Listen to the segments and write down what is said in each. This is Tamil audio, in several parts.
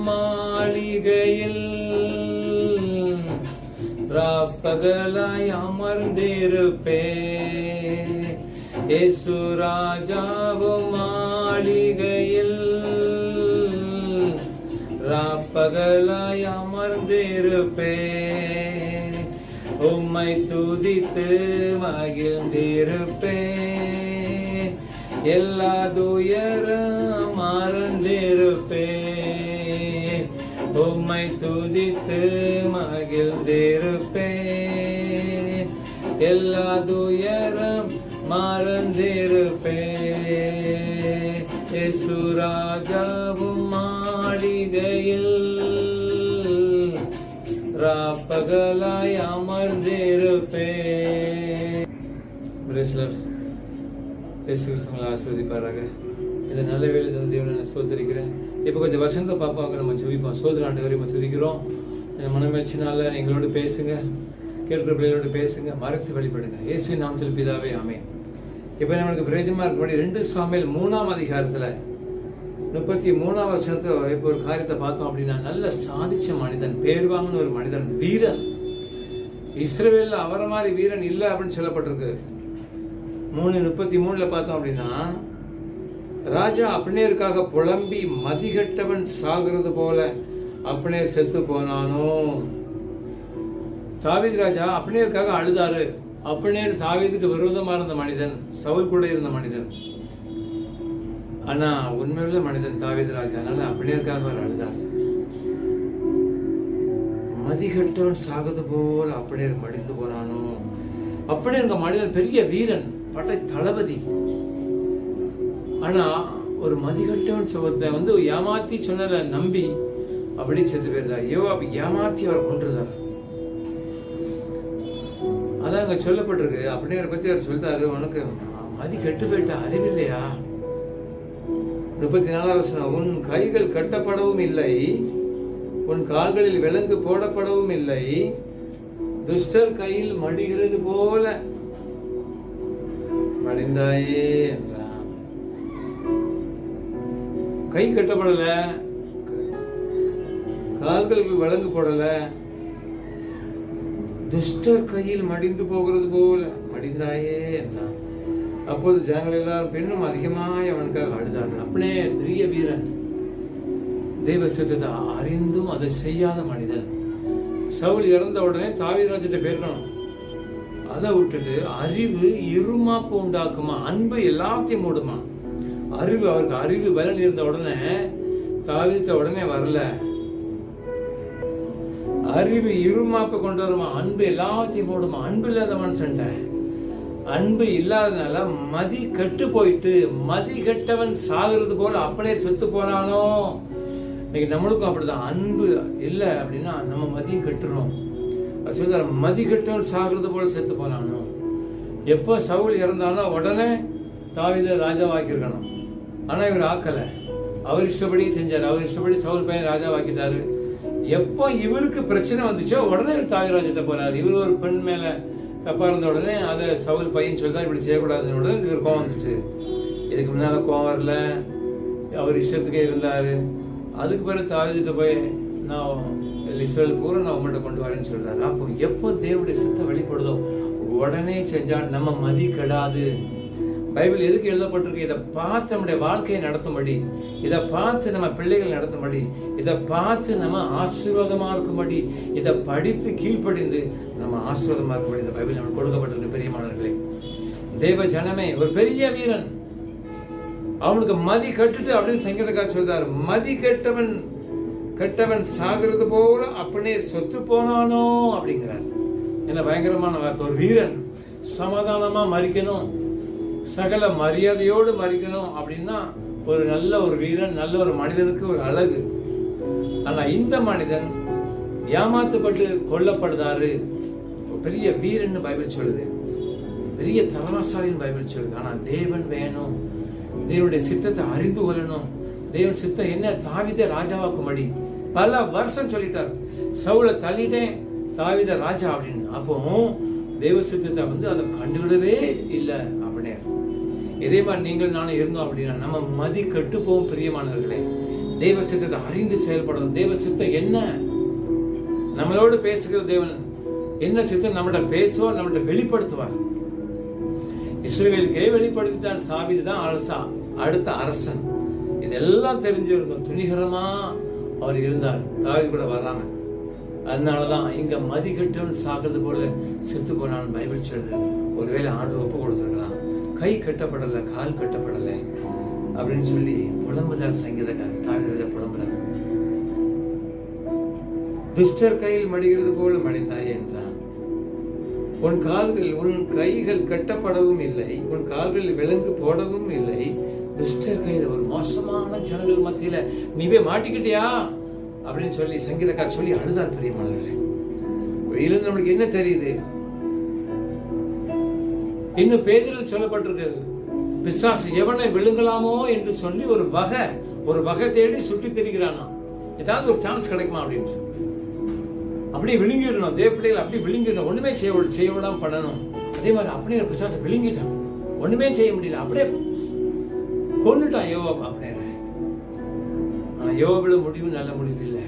மாளிகையில் ராப்பகலாய் அமர்ந்திருப்பே. இயேசு ராஜாவும் மாளிகையில் ராப்பகலாய் அமர்ந்திருப்பே. உம்மை துதித்து மகிழ்ந்திருப்பே. எல்லா துயரம் மறந்திருப்பே. உம்மை துதித்து மகிழ்ந்திருப்பே. எல்லா துயரம் மறந்திருப்பே. இயேசு ராஜாவும் மாளிகையில் ராப்பகலாய் அமர்ந்திருப்பே. இயேசு கிறிஸ்துவை ஆசீர்வதிப்பாராக. இந்த நல்ல வேலை தந்த தேவனை நான் சோதரிக்கிறேன். இப்போ கொஞ்சம் வசந்த பாப்பாவுக்கு நம்ம ஜெபிப்போம். சோதனை ஆண்டவரை நம்ம துதிக்கிறோம். இந்த மனமேட்சினால எங்களோடு பேசுங்க, கேட்கிற பிள்ளைகளோடு பேசுங்க, மறைத்து வழிபடுங்க. இயேசுவின் நாமத்தில் பிதாவே ஆமென். இப்போ நம்மளுக்கு பிரயோஜனமா இருக்கபடி 2 சாமுவேல் 3ஆம் அதிகாரத்தில் 33ஆம் வருஷத்துல இப்போ ஒரு காரியத்தை பார்த்தோம் அப்படின்னா, நல்ல சாதிச்ச மனிதன், பேர் வாங்கின ஒரு மனிதன், வீரன். இஸ்ரவேல்ல அவரை மாதிரி வீரன் இல்லை அப்படின்னு சொல்லப்பட்டிருக்கு. 3:33 பார்த்தோம் அப்படின்னா, ராஜா அப்னேருக்காக புலம்பி மதிகட்டவன் சாகிறது போல அப்னேர் செத்து போனானோ. தாவீது ராஜா அப்னேருக்காக அழுதாரு. அப்னேர் தாவீதுக்கு விரோதமா இருந்த மனிதன், சவுல் கூட இருந்த மனிதன். ஆனா உண்மையுள்ள மனிதன் தாவீது ராஜா. அதனால அப்னேருக்காக அவர் அழுதார். மதிகட்டவன் சாகிறது போல அப்னேர் மடிந்து போனானோ. அப்னேர் மனிதன் பெரிய வீரன், படை தளபதி. ஆனா ஒரு மதிகட்டவன் சோகத்தை ஏமாத்தி சொன்னதை நம்பி அப்படி செத்து போயிருந்தார். யோவாப் ஏமாத்தி அவர் கொன்றுதார். அதான் அங்க சொல்லப்பட்டிருக்கு. அப்படிங்கிற பத்தி அவர் சொல்றாரு, உனக்கு மதி கெட்டு போயிட்ட, அறிவில்லையா? 34ஆம் வசனம், உன் கைகள் கட்டப்படவும் இல்லை, உன் கால்களில் விலங்கு போடப்படவும் இல்லை, துஷ்டர் கையில் மடிகிறது போல மடிந்தாயே என்றான். கை கட்டப்படல, கால்களுக்கு விலங்கு போடல, துஷ்டர் கையில் மடிந்து போகிறது போல மடிந்தாயே என்றான். அப்போது ஜனங்கள் எல்லாரும் பெண்ணும் அதிகமாய் அவனுக்காக அழுதார்கள். அப்படியே பெரிய வீரன், தெய்வ சித்தத்தை அறிந்தும் அதை செய்யாத மனிதன். சவுல் இறந்த உடனே தாவீது ராஜ்யத்தை போயிருக்கணும். அதை விட்டுட்டு அறிவு இருமாப்பு உண்டாக்குமா, அன்பு எல்லாத்தையும் மூடுமா. அறிவு, அவருக்கு அறிவு பலன் இருந்த உடனே தாவீது உடனே வரல. அறிவு இருமாப்பை கொண்டு வருமா, அன்பு எல்லாத்தையும் மூடுமா. அன்பு இல்லாத மனுஷன்ட்ட, அன்பு இல்லாதனால மதி கெட்டு போயிட்டு, மதி கெட்டவன் சாகிறது போல அப்படியே செத்து போனானோ. இன்னைக்கு நம்மளுக்கும் அப்படிதான். அன்பு இல்லை அப்படின்னா நம்ம மதியம் கெட்டுறோம். சொல்ற மதி கெட்டவன் சாகிறது போல செத்து போனானோ. எப்போ சவுல் இறந்தானோ உடனே தாவீதை ராஜாவாக்கியிருக்கணும். ஆனா இவர் ஆக்கல, அவர் இஷ்டப்படி செஞ்சார். அவர் இஷ்டப்படி சவுல் பையன் ராஜாவாக்கிட்டாரு. எப்போ இவருக்கு பிரச்சனை வந்துச்சோ உடனே இவர் தாவீது ராஜ்யத்தை போறாரு. இவர் ஒரு பெண் மேல தப்பா இருந்த உடனே அதை சவுல் பையன் சொல்லிதான் இப்படி செய்யக்கூடாதுன்னு உடனே இவர் கோவம் வந்துச்சு. இதுக்கு முன்னால கோவம் வரல, அவர் இஷ்டத்துக்கே இருந்தாரு. அதுக்கு பிறகு தாவீதுகிட்ட போய் நான் இஸ்ரவேல் பூரா நான் உங்கள்கிட்ட கொண்டு வரேன்னு சொல்றாரு. அப்போ எப்போ தேவனுடைய சித்தம் வெளிப்படுதோ உடனே செஞ்சா நம்ம மதி கெடாது. பைபிள் எதுக்கு எழுதப்பட்டிருக்கு? இதை பார்த்து நம்முடைய வாழ்க்கையை நடத்தும்படி, இதை பார்த்து நம்ம பிள்ளைகள் நடத்தும்படி, இதை பார்த்து நம்ம ஆசீர்வாதமா இருக்கும்படி, இதை படித்து கீழ்ப்படிந்து நம்ம ஆசீர்வாதமா இருக்கும்படி இந்த பைபிள் நமக்கு கொடுக்கப்பட்டிருக்கு. பெரியமானவர்களே, தேவ ஜனமே, ஒரு பெரிய வீரன், அவனுக்கு மதி கட்டுட்டு அப்படின்னு சங்கீதக்காரர் சொல்றாரு, மதி கெட்டவன் சாகிறது போல அப்படியே சொத்து போனானோ அப்படிங்கிறார். என்ன பயங்கரமான வார்த்தை. ஒரு வீரன் சமாதானமா மறிக்கணும், சகல மரியாதையோடு மறிக்கணும் அப்படின்னா ஒரு நல்ல ஒரு வீரன், நல்ல ஒரு மனிதனுக்கு ஒரு அழகு. ஆனா இந்த மனிதன் ஏமாத்தப்பட்டு கொல்லப்படுதாரு. பெரிய வீரன் பைபிள் சொல்லுது, பெரிய தரவாசாலின்னு பைபிள் சொல்லுது. ஆனா தேவன் வேணும், தேவனுடைய சித்தத்தை அறிந்து கொள்ளணும். தேவன் சித்தம் என்ன? தாவீதை ராஜாவாக்கும்படி பல வருஷம் சொல்லிட்டார். சவுலை தள்ளிட்டேன், தாவீதை ராஜா அப்படின்னு. அப்போ தேவ சித்தத்தை அதை கண்டுவிடவே இல்லை அப்படியே. இதே மாதிரி நீங்கள் நானும் இருந்தோம் அப்படின்னா நம்ம மதி கெட்டு போவோம். பிரியமானவர்களே, தெய்வ சித்தத்தை அறிந்து செயல்படணும். தெய்வ சித்தம் என்ன, நம்மளோடு பேசுகிற தேவன் என்ன சித்தம் நம்மகிட்ட பேசுவார், நம்மகிட்ட வெளிப்படுத்துவார். இஸ்ரவேலுக்கே வெளிப்படுத்திட்டான். தாவீது தான் அடுத்த அரசன். இதெல்லாம் தெரிஞ்சிருக்கும். துணிகரமா அவர் இருந்தார், தாவீது கூட வராம. அதனாலதான் இங்க மதிகட்டவன் சாகிறது போல செத்து போனான் பைபிள் சொல்லுது. ஒருவேளை ஆண்டவர் ஒப்பு கொடுத்துருக்கலாம். கை கட்டப்படலை, கால் கட்டப்படலை அப்படின்னு சொல்லி புலம்புதார் சங்கீதக்காரர். தாவீது புலம்புறார். துஷ்டர் கையில் மடிகிறது போல மடிந்தாய் என்றான். உன் கைகள் கட்டப்படவும் இல்லை, உன் கால்களில் விலங்கு போடவும் இல்லை. துஷ்டர் கையில், ஒரு மோசமான ஜனங்கள் மத்தியில நீ போய் மாட்டிக்கிட்டியா அப்படின்னு சொல்லி சங்கீதக்காரர் சொல்லி அழுதார். பிரியமானவர்களே, வெளியிலிருந்து நம்மளுக்கு என்ன தெரியுது? இன்னும் பேதில் சொல்லப்பட்டிருக்கு, பிசாசு எவனை விழுங்கலாமோ என்று சொல்லி ஒரு வகை தேடி சுற்றி திரிகிறானா. ஏதாவது ஒரு சான்ஸ் கிடைக்குமா அப்படின்னு சொல்லி அப்படியே விழுங்கிடணும். தேவ பிள்ளைகள் அப்படி விழுங்கிடணும். ஒண்ணுமே செய்ய விடாம பண்ணணும். அதே மாதிரி அப்படியே பிசாசை விழுங்கிட்டான். ஒண்ணுமே செய்ய முடியல, அப்படியே கொண்டுட்டான் யோவாப் அப்படியே. ஆனா யோவாபோட முடிவு நல்ல முடிவு இல்லை.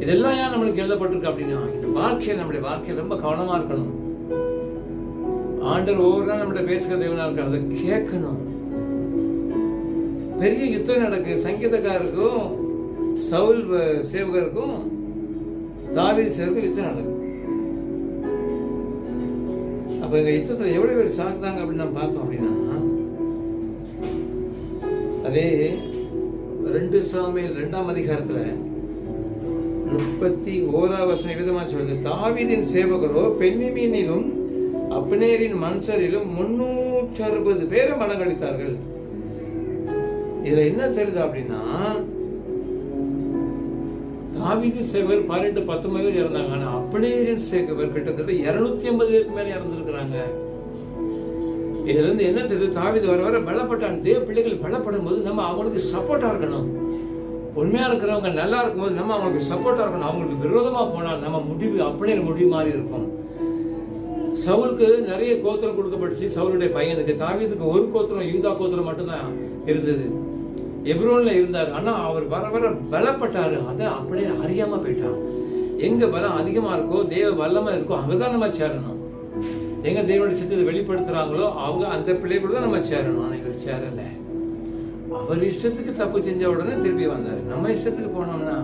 இதெல்லாம் ஏன் நம்மளுக்கு எழுதப்பட்டிருக்கு அப்படின்னா, இந்த நம்முடைய வாழ்க்கையில் ரொம்ப கவனமா இருக்கணும். ஆண்டவர் ஒவ்வொரு நாள் நம்மகிட்ட பேசுகிற தேவனா இருக்காரு, அதை கேட்கணும். பெரிய யுத்தம் நடக்கு. சங்கீதக்காரருக்கும் சவுல் சேவகருக்கும் தாவீது சேவகருக்கும் யுத்தம் நடக்கு. அப்ப எங்க யுத்தத்துல எவ்வளவு பேர் சாகுதாங்க அப்படின்னு நம்ம பார்த்தோம் அப்படின்னா, அதே 2 சாமுவேல் 2ஆம் அதிகாரத்துல 31 விதமா சொல்லுது. தாவீதின் சேவகரோ பென்யமீனிலும் அப்னேரின் மனுஷரிலும் 360 பேரை மனங்கடித்தார்கள். இதுல என்ன தெரியுது அப்படின்னா, தாவீது சேவகர் 12-19 பேர் இறந்தாங்க. ஆனா அப்னேரின் சேவகர் கிட்டத்தட்ட 250 பேருக்கு மேல இறந்திருக்கிறாங்க. இதுல இருந்து என்ன தெரியுது? தாவீது வர வர பலப்பட்டான். தேவ பிள்ளைகள் பலப்படும் போது நம்ம அவங்களுக்கு சப்போர்ட்டா இருக்கணும். உண்மையா இருக்கிறவங்க நல்லா இருக்கும்போது நம்ம அவங்களுக்கு சப்போர்ட்டா இருக்கணும். அவங்களுக்கு விரோதமா போனால் நம்ம முடிவு அப்னேர் முடிவு மாதிரி இருக்கும். சவுலுக்கு நிறைய கோத்திரம் கொடுக்கப்பட்டுச்சு. சவுலுடைய பையனுக்கு. தாவீதுக்கு ஒரு கோத்திரம், யூதா கோத்திரம் மட்டும்தான் இருந்தது. எப்ரோன்ல இருந்தார். ஆனா அவர் வர வர பலப்பட்டாரு. அதை அப்படியே அறியாம போயிட்டான். எங்க பலம் அதிகமா இருக்கோ, தேவ வல்லமா இருக்கோ, அங்கதான் நம்ம சேரணும். எங்க தேவனுடைய சித்தத்தை வெளிப்படுத்துறாங்களோ அவங்க அந்த பிள்ளை கூட தான் நம்ம சேரணும். ஆனா இவர் சேரல. அவர் இஷ்டத்துக்கு தப்பு செஞ்ச உடனே திருப்பி வந்தாரு. நம்ம இஷ்டத்துக்கு போனோம்னா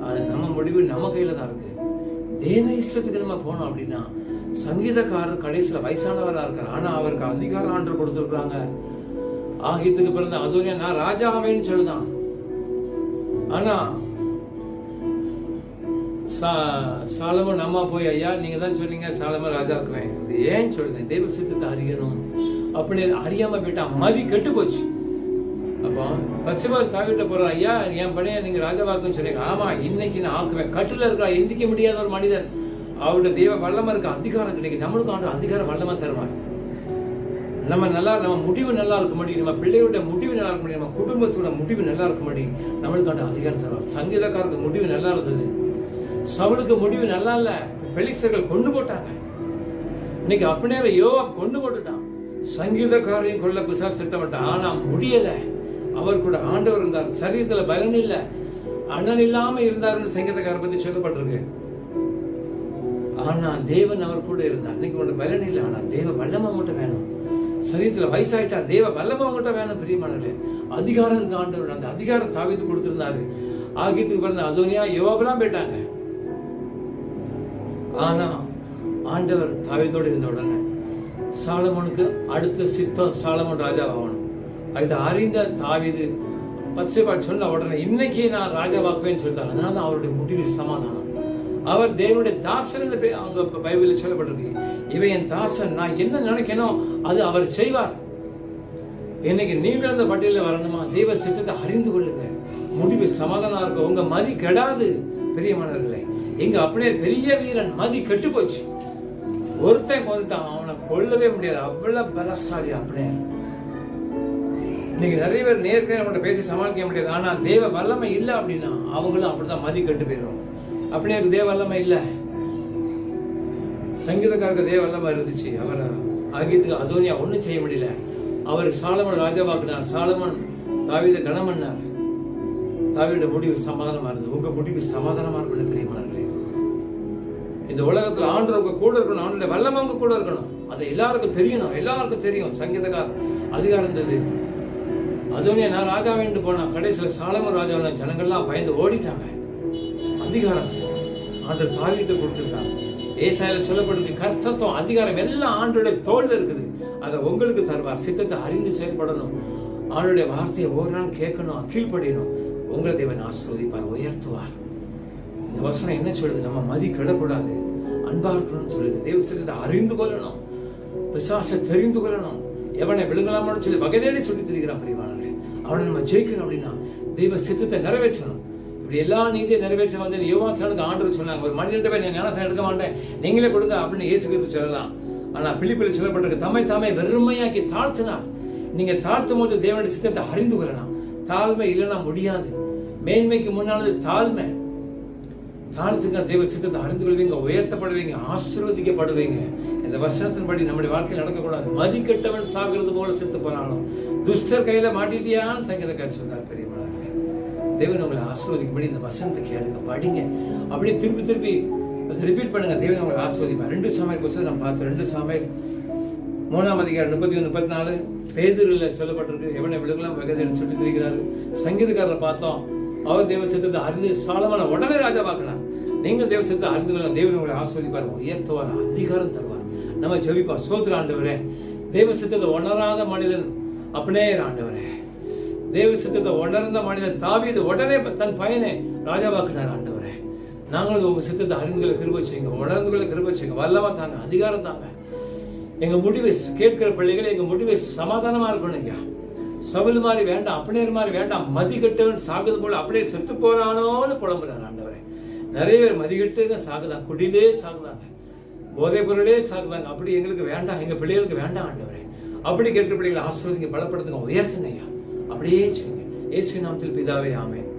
அது நம்ம முடிவு நம்ம கையில தான் இருக்கு. தேவ இஷ்டத்துக்கு நம்ம போனோம் அப்படின்னா, சங்கீதக்காரர் கடைசியில வயசானவரா இருக்கார். ஆனா அவருக்கு அதிகாரம் ஆண்டு கொடுத்துருக்காங்க. ஆகியத்துக்கு பிறந்த அதோனியா நான் ராஜாவேன்னு சொல்லுதான். ஆனா சாலமோன் அம்மா போய், ஐயா நீங்க தான் சொன்னீங்க சாலமோன் ராஜாக்குவேன், ஏன் சொல்லுங்க? தெய்வ சித்தத்தை அறியணும். அப்படி அறியாம போயிட்டா மதி கெட்டு போச்சு. அப்போ பச்சைபால் தாவிட்ட போறான், ஐயா என் பணியை நீங்க ராஜாவாக்குன்னு சொன்னீங்க. ஆமா, இன்னைக்கு நான் ஆக்குவேன். கட்டுல இருக்கா எந்திக்க முடியாத ஒரு மனிதன், அவருடைய தெய்வ வல்லமா இருக்க அதிகாரம் கிடைக்கும். நம்மளுக்கு ஆண்டு அதிகாரம் வல்லமா தருவார். நம்ம முடிவு நல்லா இருக்க முடியும். நம்ம பிள்ளையோட முடிவு நல்லா இருக்க முடியும். நம்ம குடும்பத்தோட முடிவு நல்லா இருக்க முடியும். நம்மளுக்கு ஆண்டு அதிகாரம் தருவார். சங்கீதக்காரருக்கு முடிவு நல்லா இருந்தது. சவுலுக்கு முடிவு நல்லா இல்ல. பெலிஸ்தர்கள் கொண்டு போட்டாங்க. இன்னைக்கு அப்னேரை யோவாப் கொண்டு போட்டுட்டான். சங்கீதக்காரையும் கொல்ல பிசாசு திட்டமிட்டான். ஆனா முடியல. அவர் கூட ஆண்டவர் இருந்தார். சரீரத்துல பலன் இல்ல, அண்ணன் இல்லாம இருந்தாருன்னு சங்கீதக்காரரை பத்தி சொல்லப்பட்டிருக்கு. ஆனா தேவன் அவர் கூட இருந்தார். இன்னைக்கு உங்களோட பலன் இல்லை, ஆனா தேவ வல்லமா மட்டும் வேணும். சரீரத்துல வயசாயிட்டா தேவ வல்லமா மட்டும் வேணும். பிரியமானவர்களே, அதிகாரம் ஆண்டவர் அந்த அதிகாரம் தாவீது கொடுத்திருந்தாரு. ஆகியத்துக்கு பிறந்த அதோனியா யோவாபெல்லாம் போயிட்டாங்க. ஆனா ஆண்டவர் தாவீதோடு இருந்த உடனே சாலமோனுக்கு அடுத்த சித்தம் சாலமோன் ராஜாவாகணும். அதை அறிந்த தாவீது பத்சேபாள் சொன்ன உடனே இன்னைக்கு நான் ராஜாவாக்குவேன்னு சொல்லிட்டாங்க. அதனால அவருடைய முடிவு சமாதானம். அவர் தேவனுடைய தாசன் அவங்க பைபிளில் சொல்லப்பட்டிருக்கு. இவன் என் தாசன், நான் என்ன நினைக்கணும் அது அவர் செய்வார். இன்னைக்கு நீங்கள் அந்த பட்டியலில் வரணுமா? தெய்வ சித்தத்தை அறிந்து கொள்ளுங்க. முடிவு சமாதானம் இருக்கும். உங்க மதி கெடாது. பெரியமானவர்களே, எங்க அப்படியே பெரிய வீரன் மதி கெட்டு போச்சு. ஒருத்தன் கொண்டுட்டான், அவனை கொல்லவே முடியாது. அவ்வளவு பலசாலி அப்படியே. இன்னைக்கு நிறைய பேர் நேர்மையா நம்மகிட்ட பேசி சமாளிக்க முடியாது. ஆனா தேவ வல்லமை இல்லை அப்படின்னா அவங்களும் அப்படிதான் மதி கெட்டு போயிடும். அப்படியே தேவ வல்லமை இல்லை. சங்கீதக்காரருக்கு தேவ வல்லமை இருந்துச்சு. அவர் ஆகியத்துக்கு அதோனியா ஒன்றும் செய்ய முடியல. அவர் சாலமோன் ராஜாவாக்குனார். சாலமோன் தாவீதை கனம் பண்ணார். தாவீதுடைய முடிவு சமாதானமா இருந்தது. உங்க முடிவு சமாதானமா இருக்கணும் பிரியமானவர்களே. இந்த உலகத்துல ஆண்டவர் உங்க கூட இருக்கணும், ஆண்டவருடைய வல்லமை உங்க கூட இருக்கணும். அதை எல்லாருக்கும் தெரியணும், எல்லாருக்கும் தெரியும். சங்கீதக்காரர் அதிகாரம் இருந்தது. அதோனே நான் ராஜா வேண்டு போனா கடைசியில சாலமோன் ராஜா ஜனங்கள்லாம் பயந்து ஓடிட்டாங்க. அதிகாரம் ஆண்டவர் தாவீதுக்கு கொடுத்திருக்காங்க. ஏசாயால சொல்லப்படுது கர்த்தத்துவம் அதிகாரம் எல்லாம் ஆண்டவருடைய தோல்ல இருக்குது. அதை உங்களுக்கு தருவார். சித்தத்தை அறிந்து செயல்படணும், ஆண்டவருடைய வார்த்தையை ஒவ்வொரு நாள் கேட்கணும், கீழ்ப்படியணும். உங்களை தேவன் ஆசீர்வதிப்பார், உயர்த்துவார். இந்த வசனம் என்ன சொல்லுது? நம்ம மதி கெடக்கூடாது, அன்பா இருக்கணும்னு சொல்லுது. தேவ சித்தத்தை அறிந்து கொள்ளணும், பிசாசை தெரிந்து கொள்ளணும், எவனை விழுங்கலாமான்னு சொல்லி வகை தேடி சொல்லி திரிகிறான் பிரியமானவர்களே. அவனை நம்ம ஜெயிக்கணும் அப்படின்னா தெய்வ சித்தத்தை நிறைவேற்றணும். இப்படி எல்லா நீதியை நிறைவேற்ற வந்து யோவானுக்கு ஆண்டவர் சொன்னாங்க, ஒரு மனிதர்கிட்ட போய் நான் ஞானஸ்நானம் எடுக்க மாட்டேன், நீங்களே கொடுங்க அப்படின்னு இயேசு கிறிஸ்து சொல்லலாம். ஆனா பிலிப்பில் சொல்லப்பட்டிருக்கு, தம்மை தாமே வெறுமையாக்கி தாழ்த்தினார். நீங்க தாழ்த்தும் போது தேவனுடைய சித்தத்தை அறிந்து கொள்ளலாம். தாழ்மை இல்லைன்னா முடியாது. மேன்மைக்கு முன்னானது தாழ்மை. தாழ்த்துங்க, தேவ சித்தத்தை அறிந்து கொள்வீங்க, உயர்த்தப்படுவீங்க, ஆசீர்வதிக்கப்படுவீங்க. இந்த வசனத்தின்படி நம்முடைய வாழ்க்கையில் நடக்கக்கூடாது. மதிக்கெட்டவன் சாகிறது போல செத்து போனாலும் துஷ்டர் கையில மாட்டிட்டியான்னு சங்கீதக்காரர் சொன்னார் பெரியவர்களே. தேவன் உங்களை ஆசீர்வதிக்கும்படி இந்த வசனத்தை கேளுங்க, படிங்க, அப்படியே திருப்பி திருப்பி ரிப்பீட் பண்ணுங்க. தேவன் உங்களை ஆசீர்வதிப்பார். 2 சாமுவேல் புத்தகம் நம்ம பார்த்தோம். 2 சாமுவேல் 3ஆம் அதிகாரம் 31-34 பேதுருல சொல்லப்பட்டிருக்கு. எவனை விழுங்கலாம் வகை தேடி சொல்லி திரிக்கிறாரு. சங்கீதக்காரரை பார்த்தோம், அவர் தேவ சித்தத்தை அறிந்து சாலமோனை உடனே ராஜாவாக்கினார். நீங்க தேவ சித்தத்தை அறிந்து கொள்ள தேவன் உங்களை ஆசீர்வதிப்பார், உயர்த்துவார், அதிகாரம் தருவார். நம்ம ஜெபிப்போம். ஸ்தோத்திரம் ஆண்டவரே. தேவ சித்தத்தை உணராத மனிதன் அப்படியே ஆண்டவரே, தேவ சித்தத்தை உணர்ந்த மனிதன் தாவீது உடனே தன் பையனை ராஜாவாக்கினார். ஆண்டவரே, நாங்களும் உங்க சித்தத்தை அறிந்து கொள்ள கிருபை செய்யுங்க, உணர்ந்து கொள்ள கிருபை செய்யுங்க, வல்லமா தாங்க, அதிகாரம் தாங்க. எங்க முடிவை கேட்கிற பிள்ளைகளை எங்க முடிவை சமாதானமா இருக்கணும் ஐயா. சவுல் மாதிரி வேண்டாம், அப்படியேர் மாதிரி வேண்டாம். மதிக்கட்டவன் சாகுது போல அப்படியே செத்து போறானோன்னு புலம்புறாரு ஆண்டவரே. நிறைய பேர் மதிக்கட்டுங்க சாகுதாங்க, குடியிலே சாகுதாங்க, போதை பொருளே சாகுதாங்க. அப்படி எங்களுக்கு வேண்டாம், எங்க பிள்ளைகளுக்கு வேண்டாம் ஆண்டவரே. அப்படி கேட்கிற பிள்ளைகளை ஆசீர்வதிங்க, பலப்படுத்துங்க, உயர்த்துங்க ஐயா. அப்படியே செய்யுங்க. இயேசுவின் நாமத்தில் பிதாவே, ஆமென்.